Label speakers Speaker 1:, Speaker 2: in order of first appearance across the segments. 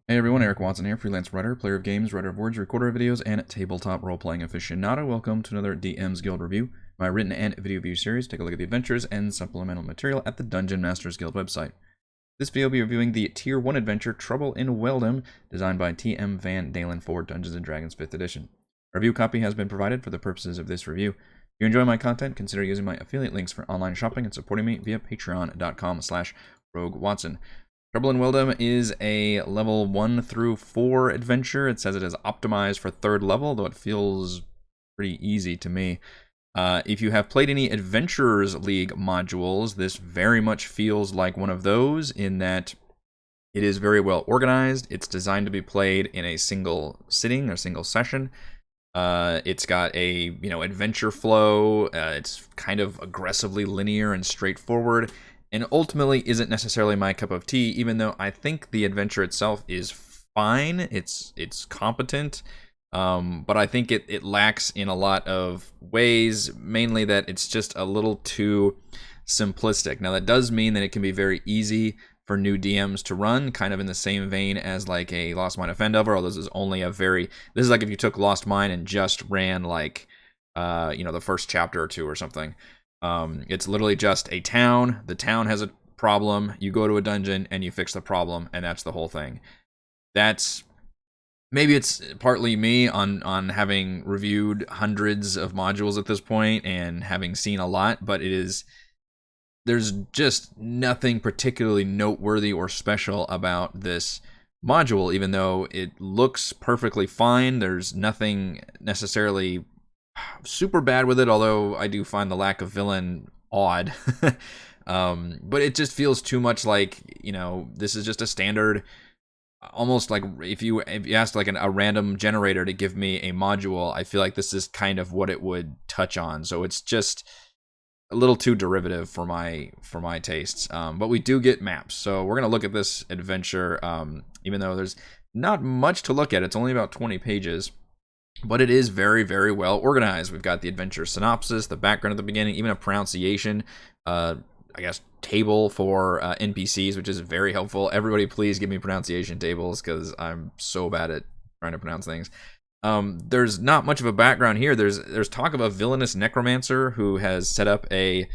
Speaker 1: Hey everyone, Eric Watson here, freelance writer, player of games, writer of words, recorder of videos, and tabletop role-playing aficionado. Welcome to another DM's Guild review, my written and video review series. Take a look at the adventures and supplemental material at the Dungeon Masters Guild website. This video will be reviewing the Tier 1 adventure, Trouble in Wealdham, designed by T.M. Van Dalen for Dungeons & Dragons 5th edition. A review copy has been provided for the purposes of this review. If you enjoy my content, consider using my affiliate links for online shopping and supporting me via patreon.com/roguewatson. Trouble in Wealdham is a level 1 through 4 adventure. It says it is optimized for 3rd level, though it feels pretty easy to me. If you have played any Adventurers League modules, this very much feels like one of those in that it is very well organized. It's designed to be played in a single sitting or single session. It's got a adventure flow. It's kind of aggressively linear and straightforward, and ultimately isn't necessarily my cup of tea, even though I think the adventure itself is fine. It's competent, but I think it lacks in a lot of ways, mainly that it's just a little too simplistic. Now, that does mean that it can be very easy for new DMs to run, kind of in the same vein as like a Lost Mine of Fendover, although this is only this is like if you took Lost Mine and just ran like, the first chapter or two or something. It's literally just a town. The town has a problem. You go to a dungeon and you fix the problem, and that's the whole thing. Maybe it's partly me on having reviewed hundreds of modules at this point and having seen a lot, but there's just nothing particularly noteworthy or special about this module, even though it looks perfectly fine. There's nothing necessarily super bad with it, although I do find the lack of villain odd. But it just feels too much like, this is just a standard, almost like if you asked like a random generator to give me a module, I feel like this is kind of what it would touch on. So it's just a little too derivative for my tastes. But we do get maps, so we're gonna look at this adventure, even though there's not much to look at. It's only about 20 pages. But it is very, very well organized. We've got the adventure synopsis, the background at the beginning, even a pronunciation, table for NPCs, which is very helpful. Everybody, please give me pronunciation tables because I'm so bad at trying to pronounce things. There's not much of a background here. There's talk of a villainous necromancer who has set up an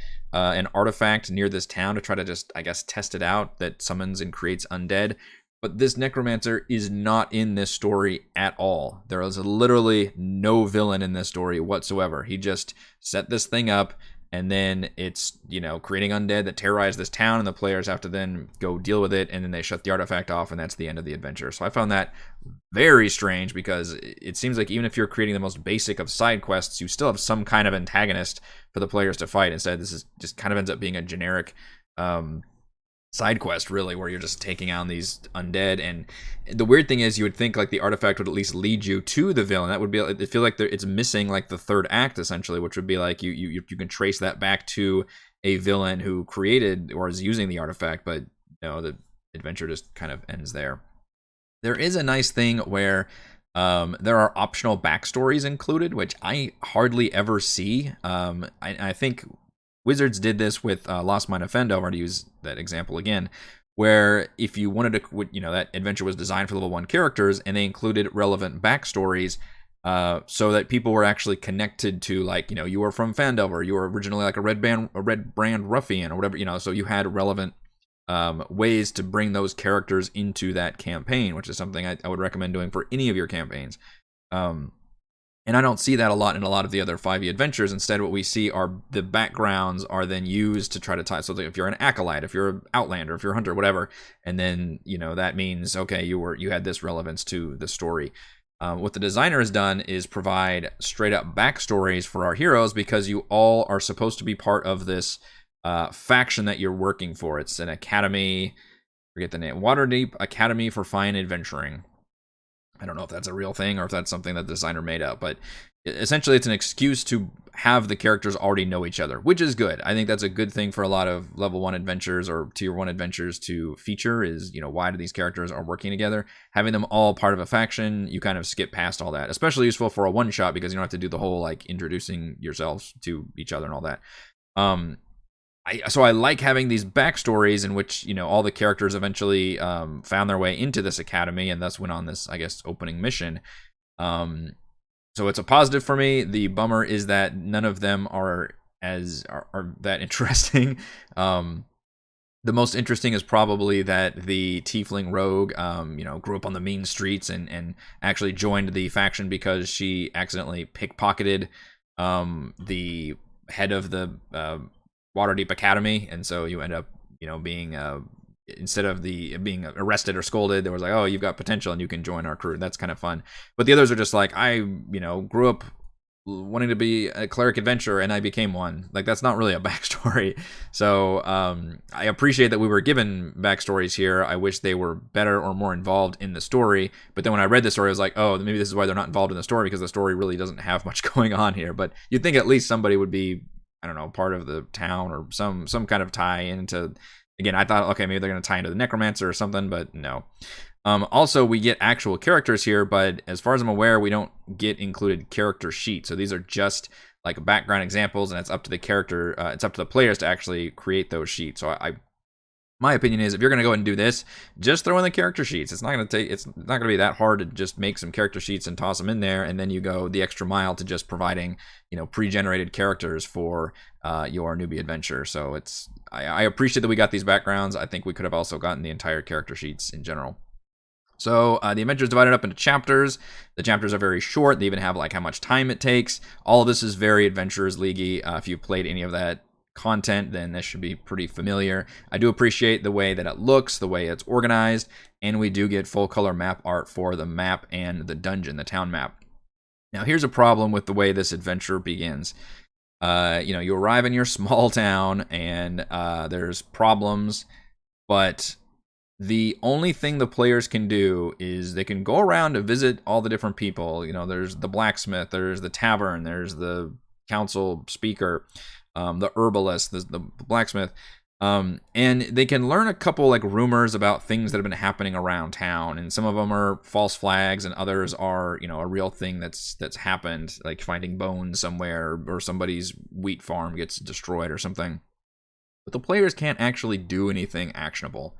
Speaker 1: artifact near this town to try to just, test it out, that summons and creates undead. But this necromancer is not in this story at all. There is literally no villain in this story whatsoever. He just set this thing up, and then it's, creating undead that terrorize this town, and the players have to then go deal with it, and then they shut the artifact off, and that's the end of the adventure. So I found that very strange, because it seems like even if you're creating the most basic of side quests, you still have some kind of antagonist for the players to fight. Instead, this is just kind of ends up being a generic side quest, really, where you're just taking on these undead. And the weird thing is, you would think like the artifact would at least lead you to the villain. That would be, I feel like it's missing like the third act, essentially, which would be like you can trace that back to a villain who created or is using the artifact, but the adventure just kind of ends there. There is a nice thing where there are optional backstories included, which I hardly ever see. I think Wizards did this with Lost Mine of Fendover, to use that example again, where if you wanted to, that adventure was designed for level 1 characters, and they included relevant backstories, so that people were actually connected to, like, you were from Fendover, you were originally like a red brand ruffian or whatever, so you had relevant ways to bring those characters into that campaign, which is something I would recommend doing for any of your campaigns. And I don't see that a lot in a lot of the other 5e adventures. Instead, what we see are the backgrounds are then used to try to tie. So if you're an acolyte, if you're an outlander, if you're a hunter, whatever, and then that means, okay, you had this relevance to the story. What the designer has done is provide straight up backstories for our heroes, because you all are supposed to be part of this faction that you're working for. It's an academy. Forget the name. Waterdeep Academy for Fine Adventuring. I don't know if that's a real thing or if that's something that the designer made up, but essentially it's an excuse to have the characters already know each other, which is good. I think that's a good thing for a lot of level 1 adventures or tier 1 adventures to feature is, why do these characters are working together? Having them all part of a faction, you kind of skip past all that. Especially useful for a one-shot, because you don't have to do the whole, like, introducing yourselves to each other and all that. So I like having these backstories in which, you know, all the characters eventually found their way into this academy and thus went on this, I guess, opening mission. So it's a positive for me. The bummer is that none of them are that interesting. The most interesting is probably that the Tiefling Rogue, you know, grew up on the mean streets and actually joined the faction because she accidentally pickpocketed the head of the Waterdeep Academy, and so you end up, you know, being instead of being arrested or scolded, there was like, oh, you've got potential and you can join our crew. That's kind of fun. But the others are just like, I, you know, grew up wanting to be a cleric adventurer and I became one. Like, that's not really a backstory. So I appreciate that we were given backstories here. I wish they were better or more involved in the story. But then when I read the story, I was like, oh, maybe this is why they're not involved in the story, because the story really doesn't have much going on here. But you'd think at least somebody would be, I don't know, part of the town or some kind of tie into. Again, I thought, okay, maybe they're going to tie into the necromancer or something, but no. Also, we get actual characters here, but as far as I'm aware, we don't get included character sheets. So these are just like background examples, and it's up to the character, it's up to the players to actually create those sheets. So my opinion is, if you're going to go ahead and do this, just throw in the character sheets. It's not going to be that hard to just make some character sheets and toss them in there, and then you go the extra mile to just providing, you know, pre-generated characters for your newbie adventure. So I appreciate that we got these backgrounds. I think we could have also gotten the entire character sheets in general. So the adventure is divided up into chapters. The chapters are very short. They even have like how much time it takes. All of this is very Adventurers League-y. If you've played any of that content, then this should be pretty familiar. I do appreciate the way that it looks, the way it's organized, and we do get full color map art for the map and the dungeon, the town map. Now here's a problem with the way this adventure begins. You know, you arrive in your small town and there's problems, but the only thing the players can do is they can go around to visit all the different people. You know, there's the blacksmith, there's the tavern, there's the council speaker, the herbalist, the blacksmith, and they can learn a couple like rumors about things that have been happening around town, and some of them are false flags, and others are, you know, a real thing that's happened, like finding bones somewhere or somebody's wheat farm gets destroyed or something. But the players can't actually do anything actionable,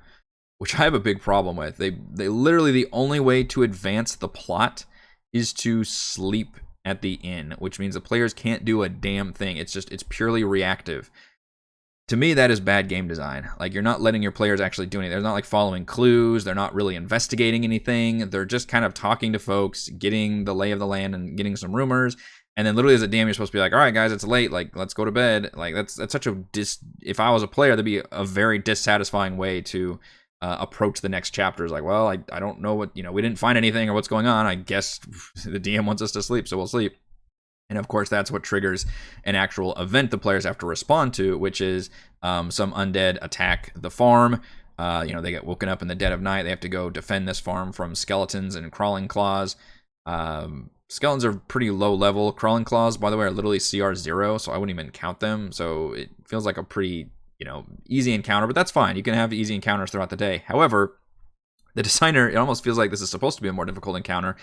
Speaker 1: which I have a big problem with. They literally, the only way to advance the plot is to sleep at the inn, which means the players can't do a damn thing. It's purely reactive. To me, that is bad game design. Like, you're not letting your players actually do anything. They're not like following clues. They're not really investigating anything. They're just kind of talking to folks, getting the lay of the land and getting some rumors. And then literally as a DM, you're supposed to be like, all right, guys, it's late. Like, let's go to bed. Like, that's such a if I was a player, that'd be a very dissatisfying way to approach the next chapter. Is like, well, I don't know what, you know, we didn't find anything or what's going on. I guess the DM wants us to sleep, so we'll sleep. And of course, that's what triggers an actual event the players have to respond to, which is some undead attack the farm. You know, they get woken up in the dead of night. They have to go defend this farm from skeletons and crawling claws. Skeletons are pretty low level. Crawling claws, by the way, are literally CR 0, so I wouldn't even count them. So it feels like a pretty, you know, easy encounter, but that's fine. You can have easy encounters throughout the day. However, the designer, it almost feels like this is supposed to be a more difficult encounter,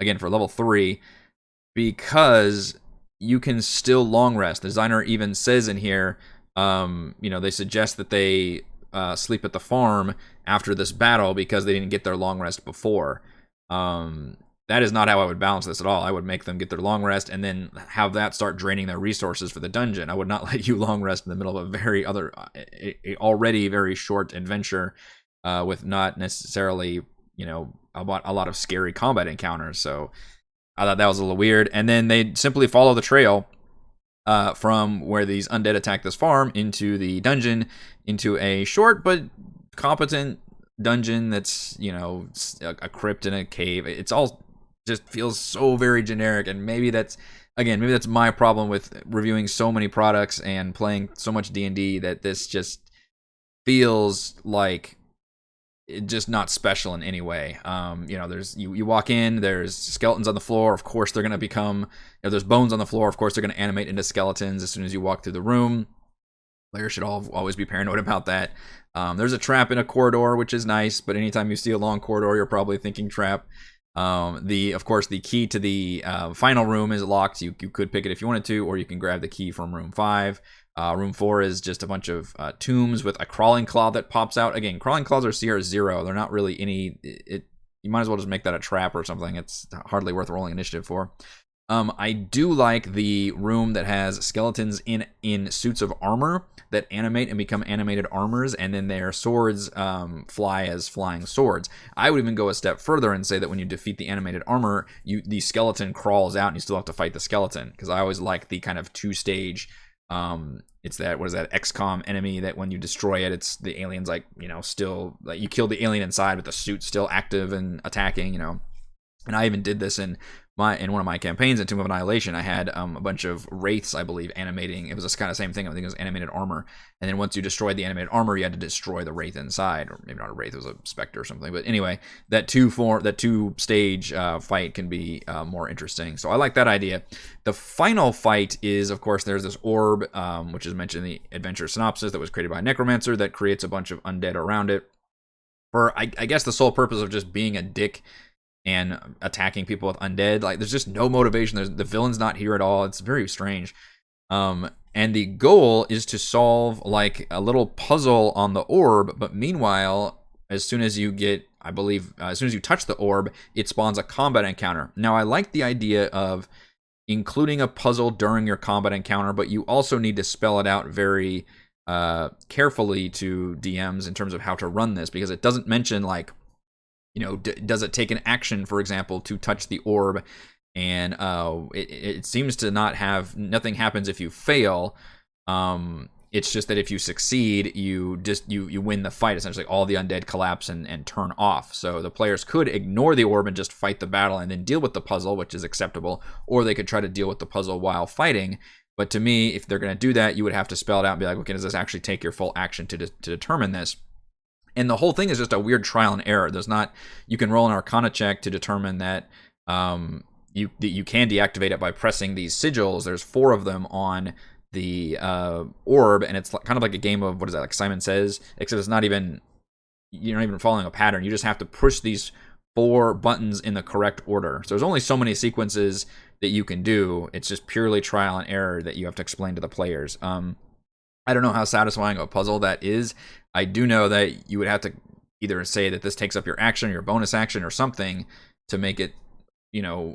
Speaker 1: again, for level 3, because you can still long rest. The designer even says in here, you know, they suggest that they sleep at the farm after this battle because they didn't get their long rest before. That is not how I would balance this at all. I would make them get their long rest and then have that start draining their resources for the dungeon. I would not let you long rest in the middle of a already very short adventure with not necessarily, you know, a lot of scary combat encounters. So I thought that was a little weird. And then they simply follow the trail from where these undead attack this farm into the dungeon, into a short but competent dungeon that's, you know, a crypt in a cave. It's all just feels so very generic, and maybe that's my problem with reviewing so many products and playing so much D&D, that this just feels like it just not special in any way. You know, there's you walk in, there's skeletons on the floor. Of course, they're going to become, you know, there's bones on the floor. Of course, they're going to animate into skeletons as soon as you walk through the room. Players should always be paranoid about that. There's a trap in a corridor, which is nice, but anytime you see a long corridor, you're probably thinking trap. Of course, the key to the final room is locked. You could pick it if you wanted to, or you can grab the key from room 5. Room 4 is just a bunch of tombs with a crawling claw that pops out. Again, crawling claws are CR0. They're not really any. You might as well just make that a trap or something. It's hardly worth rolling initiative for. I do like the room that has skeletons in suits of armor that animate and become animated armors, and then their swords fly as flying swords. I would even go a step further and say that when you defeat the animated armor, the skeleton crawls out and you still have to fight the skeleton, because I always like the kind of two-stage it's that, what is that, XCOM enemy that when you destroy it, it's the alien's like, still, like, you kill the alien inside but the suit's still active and attacking, And I even did this in one of my campaigns in Tomb of Annihilation. I had a bunch of wraiths, I believe, animating. It was this kind of same thing. I think it was animated armor. And then once you destroyed the animated armor, you had to destroy the wraith inside, or maybe not a wraith, it was a specter or something. But anyway, that two-stage fight can be more interesting. So I like that idea. The final fight is, of course, there's this orb, which is mentioned in the adventure synopsis, that was created by a necromancer that creates a bunch of undead around it. For I guess the sole purpose of just being a dick and attacking people with undead. Like, there's just no motivation. The villain's not here at all. It's very strange. And the goal is to solve like a little puzzle on the orb, but meanwhile, as soon as you touch the orb, it spawns a combat encounter. Now, I like the idea of including a puzzle during your combat encounter, but you also need to spell it out very carefully to DMs in terms of how to run this, because it doesn't mention, like, does it take an action, for example, to touch the orb? And it seems to not have, nothing happens if you fail. It's just that if you succeed, you win the fight. Essentially, all the undead collapse and turn off. So the players could ignore the orb and just fight the battle and then deal with the puzzle, which is acceptable, or they could try to deal with the puzzle while fighting. But to me, if they're going to do that, you would have to spell it out and be like, okay, does this actually take your full action to determine this? And the whole thing is just a weird trial and error. You can roll an Arcana check to determine that you can deactivate it by pressing these sigils. There's 4 of them on the orb, and it's kind of like a game of, what is that, like Simon Says, except it's not even, you're not even following a pattern. You just have to push these 4 buttons in the correct order. So there's only so many sequences that you can do. It's just purely trial and error that you have to explain to the players. I don't know how satisfying of a puzzle that is. I do know that you would have to either say that this takes up your action or your bonus action or something to make it,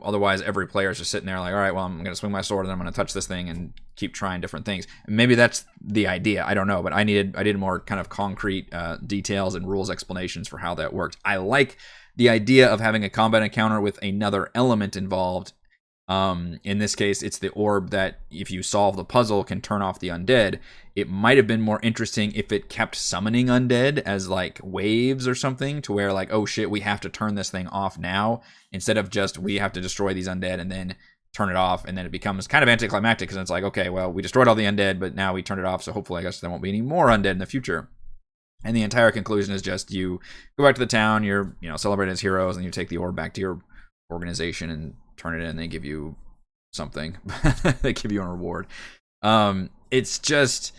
Speaker 1: otherwise every player is just sitting there like, all right, well, I'm going to swing my sword and I'm going to touch this thing and keep trying different things. And maybe that's the idea. I don't know, but I needed more kind of concrete details and rules explanations for how that worked. I like the idea of having a combat encounter with another element involved. In this case, it's the orb that, if you solve the puzzle, can turn off the undead. It might have been more interesting if it kept summoning undead as like waves or something, to where like, oh shit, we have to turn this thing off now, instead of just we have to destroy these undead and then turn it off, and then it becomes kind of anticlimactic, because it's like, okay, well, we destroyed all the undead, but now we turned it off, so hopefully I guess there won't be any more undead in the future. And the entire conclusion is just you go back to the town, you're celebrated as heroes, and you take the orb back to your organization and turn it in, and they give you something. They give you a reward. It's just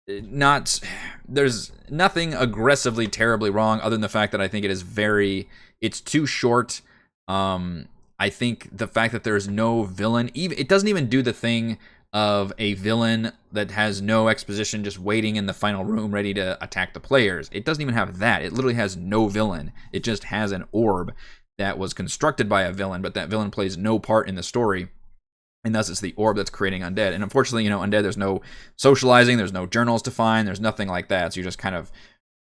Speaker 1: not, there's nothing aggressively terribly wrong, other than the fact that I think it's too short. I think the fact that there's no villain, it doesn't even do the thing of a villain that has no exposition, just waiting in the final room ready to attack the players. It doesn't even have that. It literally has no villain. It just has an orb that was constructed by a villain, but that villain plays no part in the story, and thus it's the orb that's creating undead. And unfortunately, undead, there's no socializing, there's no journals to find, there's nothing like that, so you're just kind of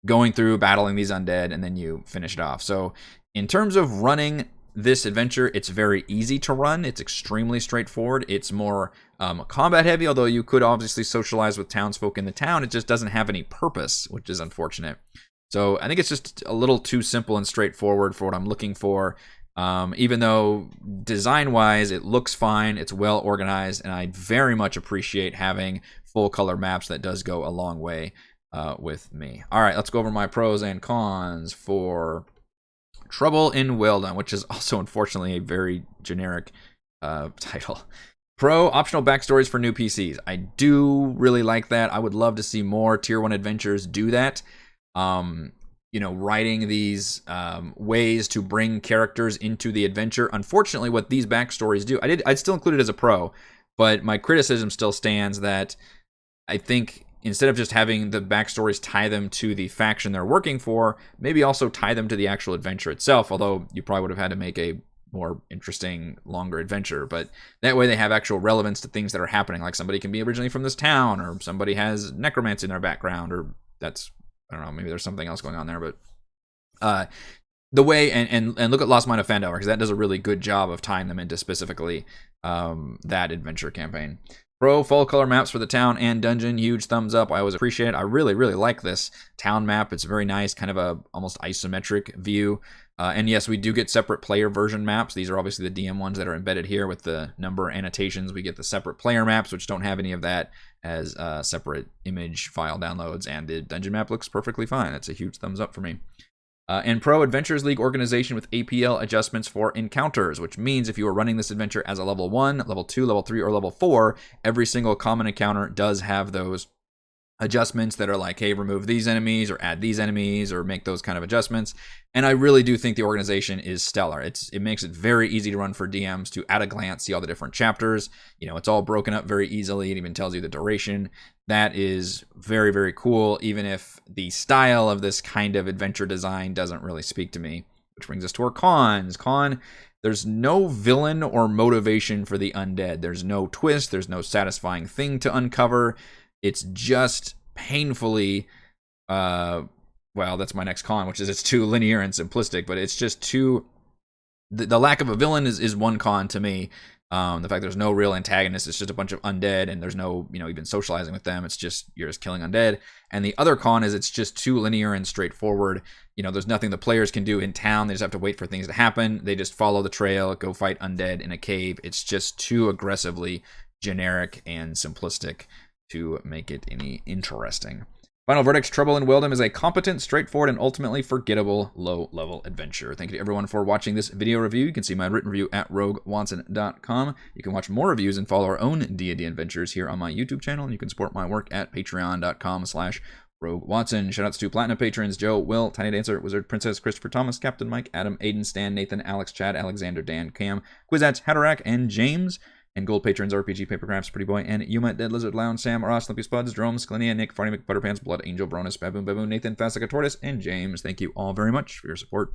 Speaker 1: going through, battling these undead, and then you finish it off. So in terms of running this adventure, it's very easy to run. It's extremely straightforward. It's more combat heavy, although you could obviously socialize with townsfolk in the town. It just doesn't have any purpose, which is unfortunate. So I think it's just a little too simple and straightforward for what I'm looking for. Even though design-wise it looks fine, it's well organized, and I very much appreciate having full color maps. That does go a long way with me. All right, let's go over my pros and cons for Trouble in Wealdham, which is also unfortunately a very generic title. Pro, optional backstories for new PCs. I do really like that. I would love to see more Tier 1 adventures do that. Writing these ways to bring characters into the adventure. Unfortunately, what these backstories do, I'd still include it as a pro, but my criticism still stands that I think instead of just having the backstories tie them to the faction they're working for, maybe also tie them to the actual adventure itself, although you probably would have had to make a more interesting, longer adventure. But that way they have actual relevance to things that are happening, like somebody can be originally from this town, or somebody has necromancy in their background, or that's, I don't know, maybe there's something else going on there. But the way, and look at Lost Mine of Fandelver, because that does a really good job of tying them into specifically that adventure campaign. Pro full color maps for the town and dungeon, huge thumbs up. I always appreciate it. I really like this town map. It's very nice, kind of a almost isometric view. And yes, we do get separate player version maps. These are obviously the DM ones that are embedded here with the number annotations. We get the separate player maps, which don't have any of that as separate image file downloads. And the dungeon map looks perfectly fine. That's a huge thumbs up for me. And Pro Adventures League organization with APL adjustments for encounters, which means if you are running this adventure as a level 1, level 2, level 3, or level 4, every single common encounter does have those adjustments that are like, hey, remove these enemies or add these enemies or make those kind of adjustments. And I really do think the organization is stellar. It makes it very easy to run for DMs to at a glance see all the different chapters. You know, it's all broken up very easily. It even tells you the duration. That is very, very cool, even if the style of this kind of adventure design doesn't really speak to me. Which brings us to our cons. There's no villain or motivation for the undead. There's no twist. There's no satisfying thing to uncover. It's just painfully, well, that's my next con, which is it's too linear and simplistic, but it's just too, the lack of a villain is one con to me. The fact there's no real antagonist, it's just a bunch of undead, and there's no, even socializing with them. It's just, you're just killing undead. And the other con is it's just too linear and straightforward. There's nothing the players can do in town. They just have to wait for things to happen. They just follow the trail, go fight undead in a cave. It's just too aggressively generic and simplistic to make it any interesting. Final verdict, Trouble in Wealdham is a competent, straightforward, and ultimately forgettable low-level adventure. Thank you to everyone for watching this video review. You can see my written review at roguewatson.com. You can watch more reviews and follow our own D&D adventures here on my YouTube channel, and you can support my work at patreon.com/roguewatson. Shoutouts to Platinum patrons Joe, Will, Tiny Dancer, Wizard, Princess, Christopher Thomas, Captain Mike, Adam, Aiden, Stan, Nathan, Alex, Chad, Alexander, Dan, Cam, Quizats, Hatterack, and James. And gold patrons, RPG, Papercrafts, Pretty Boy, and Yuma, Dead Lizard, Lounge, Sam, Ross, Limpy Spuds, Jerome, Scalinia, Nick, Farney McButterpants, Blood Angel, Bronus, Baboon, Nathan, Fassica, Tortoise, and James. Thank you all very much for your support.